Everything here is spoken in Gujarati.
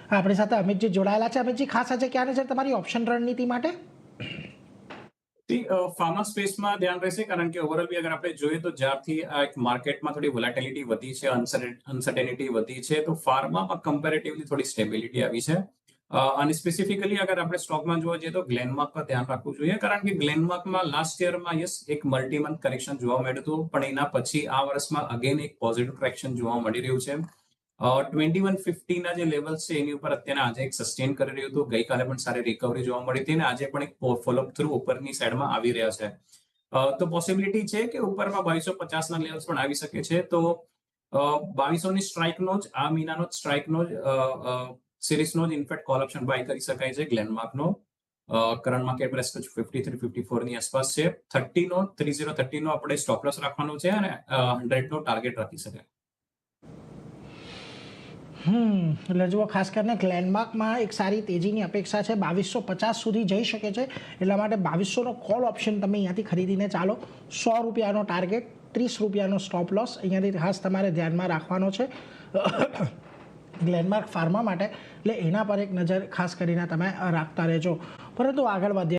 આપણી સાથે અમિતજી જોડાયેલા છે. અમિતજી, ખાસ આજે ક્યાં નજર તમારી ઓપ્શન રણનીતિ માટે? ફાર્મા સ્પેસમાં ધ્યાન રહેશે, કારણ કે ઓવરઓલ બી અગર આપણે જોઈએ તો જ્યારથી આ એક માર્કેટમાં થોડી વોલેટિલિટી વધી છે, અનસર્ટેનિટી વધી છે, તો ફાર્મામાં કમ્પેરેટિવલી થોડી સ્ટેબિલિટી આવી છે. અને સ્પેસિફિકલી અગર આપણે સ્ટોકમાં જોવા જઈએ તો ગ્લેનમાર્ક પર ધ્યાન રાખવું જોઈએ, કારણ કે ગ્લેનમાર્કમાં લાસ્ટ યરમાં એક મલ્ટી મંથ કરેક્શન જોવા મળ્યું હતું, પણ એના પછી આ વર્ષમાં અગેન એક પોઝિટિવ કરેક્શન જોવા મળી રહ્યું છે. 2150 જે લેવલ્સ છે એની ઉપર અત્યારે આજે એક સસ્ટેન કરી રહ્યું હતું. ગઈકાલે પણ સારી રિકવરી જોવા મળી હતી અને આજે પણ એક ફોલોઅપ થ્રુ ઉપરની સાઈડમાં આવી રહ્યા છે. તો પોસિબિલિટી છે કે ઉપરમાં 2250 ના લેવલ્સ પણ આવી શકે છે. તો 2200 ની સ્ટ્રાઇકનો જ આ મહિનાનો જ સ્ટ્રાઇકનો જ સિરીઝનો જ ઇનફેક્ટ કોલ ઓપ્શન બાય કરી શકાય છે ગ્લેનમાર્કનો. કરંટ માર્કેટ પ્રાઇસ 53-54 ની આસપાસ છે. 30 નો આપણે સ્ટોપ લોસ રાખવાનો છે અને 100 નો ટાર્ગેટ રાખી શકાય. એટલે જુઓ, ખાસ કરીને ગ્લેનમાર્કમાં એક સારી તેજીની અપેક્ષા છે. 2250 સુધી જઈ શકે છે, એટલા માટે 2200નો કોલ ઓપ્શન તમે અહીંયાથી ખરીદીને ચાલો. 100 રૂપિયાનો ટાર્ગેટ, 30 રૂપિયાનો સ્ટોપ લોસ અહીંયાથી ખાસ તમારે ધ્યાનમાં રાખવાનો છે ગ્લેનમાર્ક ફાર્મા માટે. એટલે એના પર એક નજર ખાસ કરીને તમે રાખતા રહેજો. પરંતુ આગળ વધીએ.